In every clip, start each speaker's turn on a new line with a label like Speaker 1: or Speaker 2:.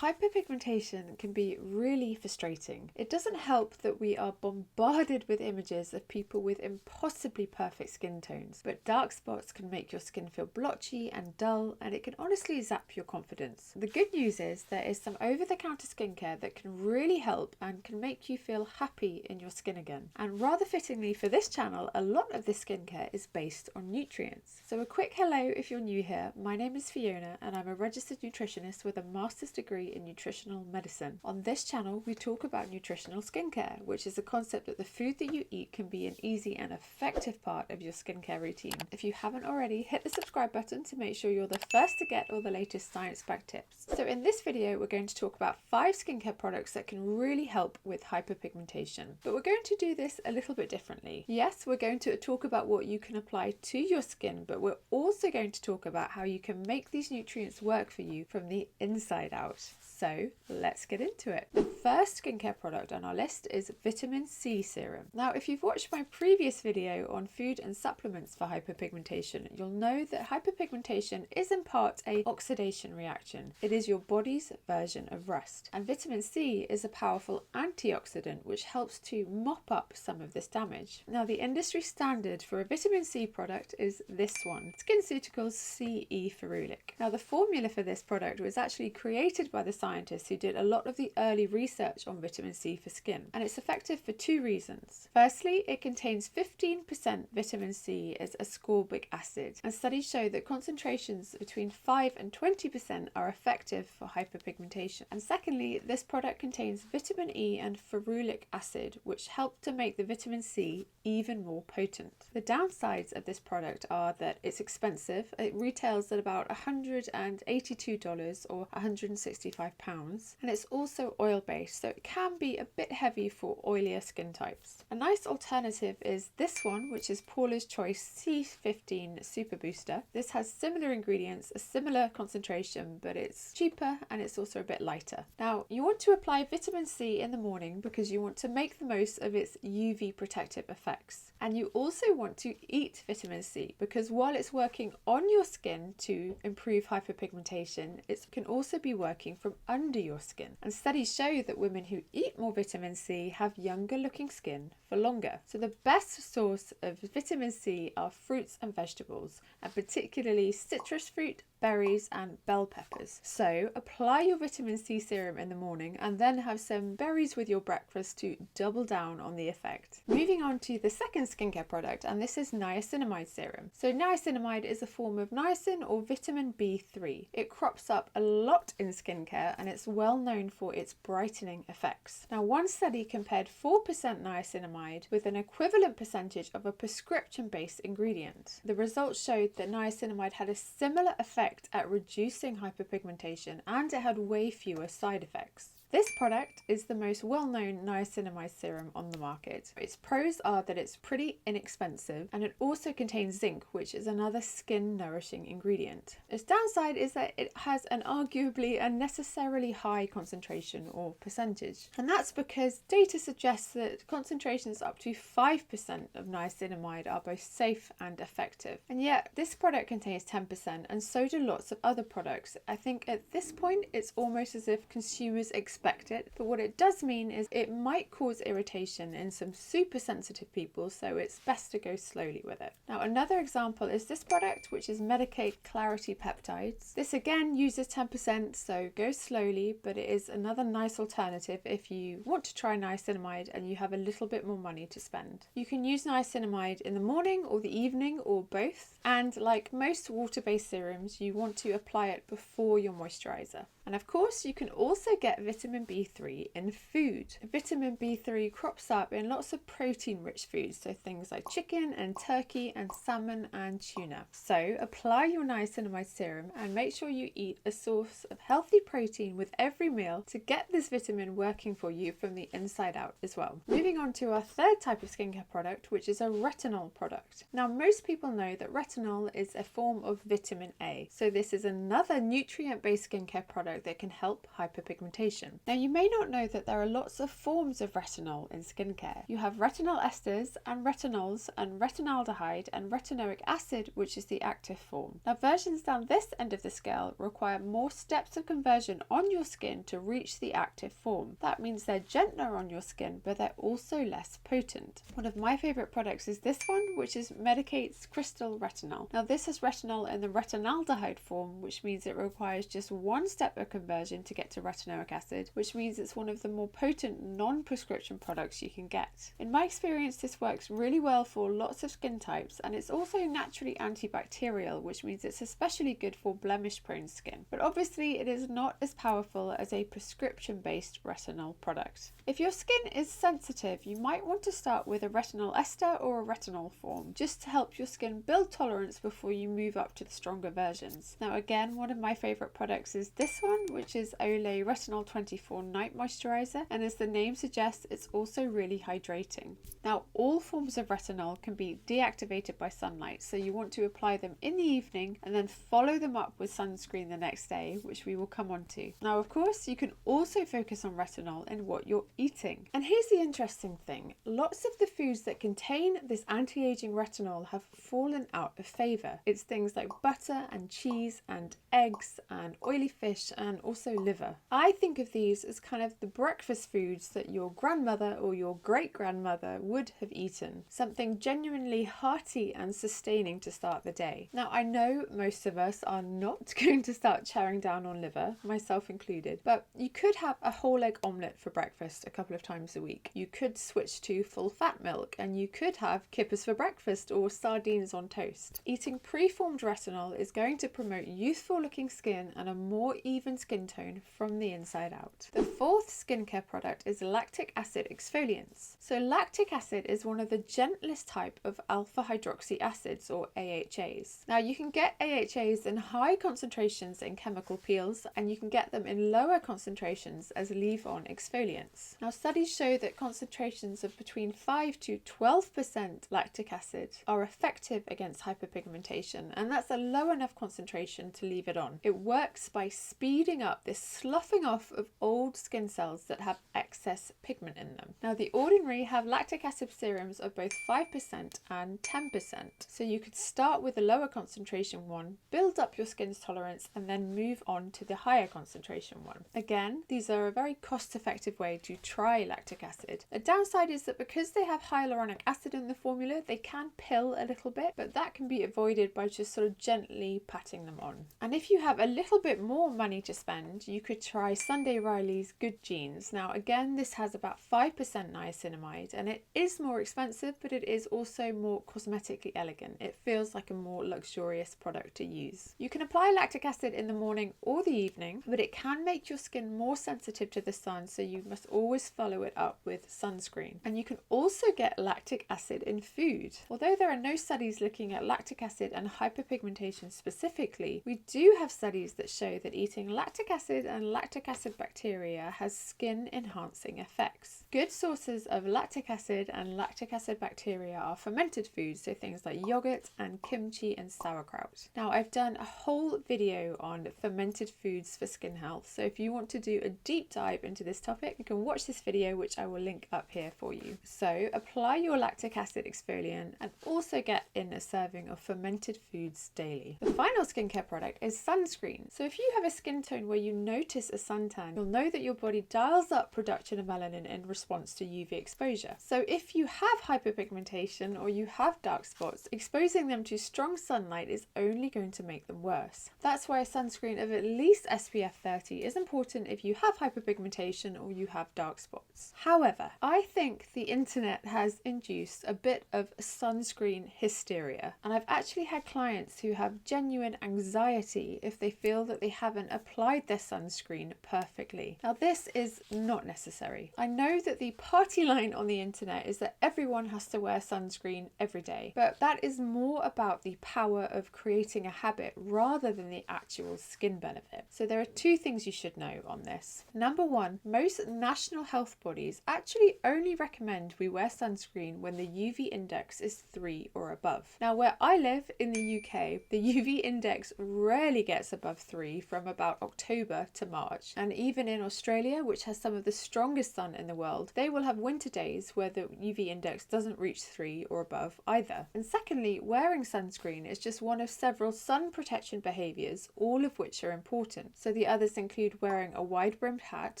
Speaker 1: Hyperpigmentation can be really frustrating. It doesn't help that we are bombarded with images of people with impossibly perfect skin tones, but dark spots can make your skin feel blotchy and dull, and it can honestly zap your confidence. The good news is there is some over-the-counter skincare that can really help and can make you feel happy in your skin again. And rather fittingly for this channel, a lot of this skincare is based on nutrients. So a quick hello if you're new here. My name is Fiona and I'm a registered nutritionist with a master's degree in nutritional medicine. On this channel, we talk about nutritional skincare, which is the concept that the food that you eat can be an easy and effective part of your skincare routine. If you haven't already, hit the subscribe button to make sure you're the first to get all the latest science-backed tips. So in this video, we're going to talk about 5 skincare products that can really help with hyperpigmentation. But we're going to do this a little bit differently. Yes, we're going to talk about what you can apply to your skin, but we're also going to talk about how you can make these nutrients work for you from the inside out. So let's get into it. The first skincare product on our list is Vitamin C Serum. Now, if you've watched my previous video on food and supplements for hyperpigmentation, you'll know that hyperpigmentation is in part an oxidation reaction. It is your body's version of rust. And vitamin C is a powerful antioxidant which helps to mop up some of this damage. Now, the industry standard for a vitamin C product is this one, Skinceuticals C E Ferulic. Now, the formula for this product was actually created by the scientists who did a lot of the early research on vitamin C for skin, and it's effective for 2 reasons. Firstly, it contains 15% vitamin C as ascorbic acid, and studies show that concentrations between 5 and 20% are effective for hyperpigmentation. And secondly, this product contains vitamin E and ferulic acid, which help to make the vitamin C even more potent. The downsides of this product are that it's expensive. It retails at about $182 or £165, and it's also oil-based, so it can be a bit heavy for oilier skin types. A nice alternative is this one, which is Paula's Choice C15 Super Booster. This has similar ingredients, a similar concentration, but it's cheaper and it's also a bit lighter. Now, you want to apply vitamin C in the morning because you want to make the most of its UV protective effects. And you also want to eat vitamin C because while it's working on your skin to improve hyperpigmentation, it can also be working from under your skin. And studies show that women who eat more vitamin C have younger looking skin for longer. So the best source of vitamin C are fruits and vegetables, and particularly citrus fruit, berries and bell peppers. So apply your vitamin C serum in the morning and then have some berries with your breakfast to double down on the effect. Moving on to the second skincare product, and this is Niacinamide serum. So niacinamide is a form of niacin or vitamin B3. It crops up a lot in skincare and it's well known for its brightening effects. Now, one study compared 4% niacinamide with an equivalent percentage of a prescription-based ingredient. The results showed that niacinamide had a similar effect at reducing hyperpigmentation and it had way fewer side effects. This product is the most well-known niacinamide serum on the market. Its pros are that it's pretty inexpensive and it also contains zinc, which is another skin nourishing ingredient. Its downside is that it has an arguably unnecessarily high concentration or percentage. And that's because data suggests that concentrations up to 5% of niacinamide are both safe and effective. And yet this product contains 10% and so do lots of other products. I think at this point it's almost as if consumers expect it, but what it does mean is it might cause irritation in some super sensitive people, so it's best to go slowly with it. Now, another example is this product, which is Medicaid Clarity Peptides. This again uses 10%, so go slowly, but it is another nice alternative if you want to try niacinamide and you have a little bit more money to spend. You can use niacinamide in the morning or the evening or both, and like most water-based serums, you want to apply it before your moisturizer. And of course, you can also get vitamin B3 in food. Vitamin B3 crops up in lots of protein-rich foods, so things like chicken and turkey and salmon and tuna. So apply your niacinamide serum and make sure you eat a source of healthy protein with every meal to get this vitamin working for you from the inside out as well. Moving on to our third type of skincare product, which is a retinol product. Now, most people know that retinol is a form of vitamin A. So this is another nutrient-based skincare product that can help hyperpigmentation. Serum. Now you may not know that there are lots of forms of retinol in skincare. You have retinol esters and retinols and retinaldehyde and retinoic acid, which is the active form. Now versions down this end of the scale require more steps of conversion on your skin to reach the active form. That means they're gentler on your skin, but they're also less potent. One of my favourite products is this one, which is Medicate's Crystal Retinol. Now this has retinol in the retinaldehyde form, which means it requires just one step of conversion to get to retinoic acid, which means it's one of the more potent non-prescription products you can get. In my experience, this works really well for lots of skin types, and it's also naturally antibacterial, which means it's especially good for blemish-prone skin. But obviously it is not as powerful as a prescription-based retinol product. If your skin is sensitive, you might want to start with a retinol ester or a retinol form, just to help your skin build tolerance before you move up to the stronger versions. Now again, one of my favourite products is this one, which is Olay Retinol 24 Night Moisturiser, and as the name suggests, it's also really hydrating. Now all forms of retinol can be deactivated by sunlight, so you want to apply them in the evening and then follow them up with sunscreen the next day, which we will come on to. Now of course you can also focus on retinol in what you're eating. And here's the interesting thing, lots of the foods that contain this anti-aging retinol have fallen out of favour. It's things like butter and cheese and eggs and oily fish and also liver. I think of these as kind of the breakfast foods that your grandmother or your great-grandmother would have eaten. Something genuinely hearty and sustaining to start the day. Now I know most of us are not going to start chowing down on liver, myself included, but you could have a whole egg omelette for breakfast a couple of times a week. You could switch to full fat milk, and you could have kippers for breakfast or sardines on toast. Eating preformed retinol is going to promote youthful looking skin and a more even skin tone from the inside out. The fourth skincare product is lactic acid exfoliants. So lactic acid is one of the gentlest type of alpha hydroxy acids, or AHAs. Now you can get AHAs in high concentrations in chemical peels, and you can get them in lower concentrations as leave-on exfoliants. Now studies show that concentrations of between 5 to 12% lactic acid are effective against hyperpigmentation, and that's a low enough concentration to leave it on. It works by speeding up this sloughing off of old skin cells that have excess pigment in them. Now the ordinary have lactic acid serums of both 5% and 10%, so you could start with a lower concentration one, build up your skin's tolerance, and then move on to the higher concentration one. Again, these are a very cost-effective way to try lactic acid. The downside is that because they have hyaluronic acid in the formula, they can pill a little bit, but that can be avoided by just sort of gently patting them on. And if you have a little bit more money to spend, you could try Sunday Riley's Good Genes. Now again, this has about 5% niacinamide, and it is more expensive, but it is also more cosmetically elegant. It feels like a more luxurious product to use. You can apply lactic acid in the morning or the evening, but it can make your skin more sensitive to the sun, so you must always follow it up with sunscreen. And you can also get lactic acid in food. Although there are no studies looking at lactic acid and hyperpigmentation specifically, we do have studies that show that eating lactic acid and lactic acid bacteria has skin enhancing effects. Good sources of lactic acid and lactic acid bacteria are fermented foods, so things like yogurt and kimchi and sauerkraut. Now I've done a whole video on fermented foods for skin health, so if you want to do a deep dive into this topic, you can watch this video, which I will link up here for you. So apply your lactic acid exfoliant and also get in a serving of fermented foods daily. The final skincare product is sunscreen. So if you have a skin tone where you notice a suntan, you'll know that your body dials up production of melanin in response to UV exposure. So if you have hyperpigmentation or you have dark spots, exposing them to strong sunlight is only going to make them worse. That's why a sunscreen of at least SPF 30 is important if you have hyperpigmentation or you have dark spots. However, I think the internet has induced a bit of sunscreen hysteria, and I've actually had clients who have genuine anxiety if they feel that they haven't applied their sunscreen perfectly. Now this is not necessary. I know that the party line on the internet is that everyone has to wear sunscreen every day, but that is more about the power of creating a habit rather than the actual skin benefit. So there are two things you should know on this. Number one, most national health bodies actually only recommend we wear sunscreen when the UV index is 3 or above. Now where I live in the UK, the UV index rarely gets above 3 from about October to March, and even living in Australia, which has some of the strongest sun in the world, they will have winter days where the UV index doesn't reach 3 or above either. And secondly, wearing sunscreen is just one of several sun protection behaviours, all of which are important. So the others include wearing a wide brimmed hat,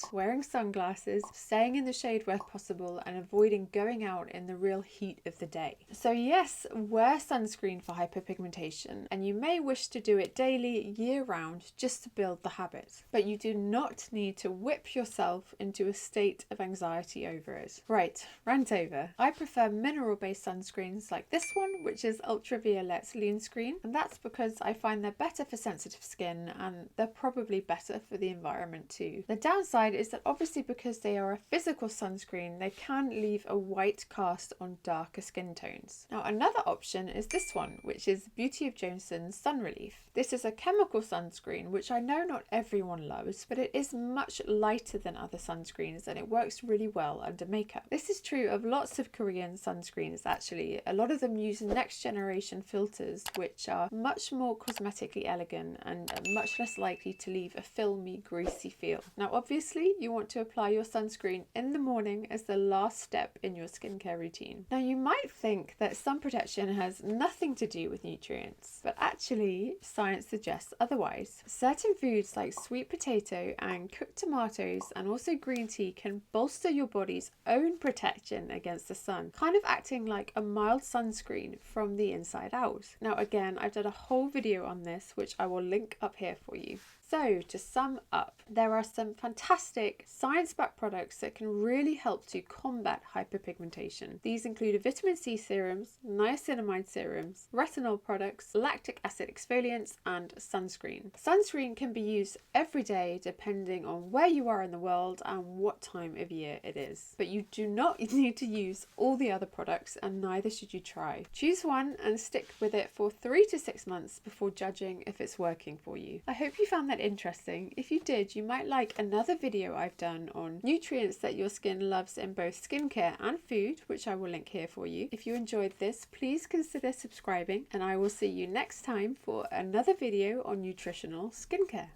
Speaker 1: wearing sunglasses, staying in the shade where possible, and avoiding going out in the real heat of the day. So yes, wear sunscreen for hyperpigmentation, and you may wish to do it daily, year round, just to build the habit. But you do not need to whip yourself into a state of anxiety over it. Right, rant over. I prefer mineral-based sunscreens like this one, which is Ultraviolette's Lean Screen, and that's because I find they're better for sensitive skin and they're probably better for the environment too. The downside is that obviously because they are a physical sunscreen, they can leave a white cast on darker skin tones. Now another option is this one, which is Beauty of Joseon's Sun Relief. This is a chemical sunscreen, which I know not everyone loves, but it is much lighter than other sunscreens and it works really well under makeup. This is true of lots of Korean sunscreens actually. A lot of them use next generation filters, which are much more cosmetically elegant and much less likely to leave a filmy, greasy feel. Now obviously you want to apply your sunscreen in the morning as the last step in your skincare routine. Now you might think that sun protection has nothing to do with nutrients, but actually science suggests otherwise. Certain foods like sweet potato and cooked tomatoes and also green tea can bolster your body's own protection against the sun, kind of acting like a mild sunscreen from the inside out. Now again, I've done a whole video on this, which I will link up here for you. So to sum up, there are some fantastic science-backed products that can really help to combat hyperpigmentation. These include vitamin C serums, niacinamide serums, retinol products, lactic acid exfoliants, and sunscreen. Sunscreen can be used every day depending on where you are in the world and what time of year it is. But you do not need to use all the other products, and neither should you try. Choose one and stick with it for 3 to 6 months before judging if it's working for you. I hope you found that interesting. If you did, you might like another video I've done on nutrients that your skin loves in both skincare and food, which I will link here for you. If you enjoyed this, please consider subscribing, and I will see you next time for another video on nutritional skincare.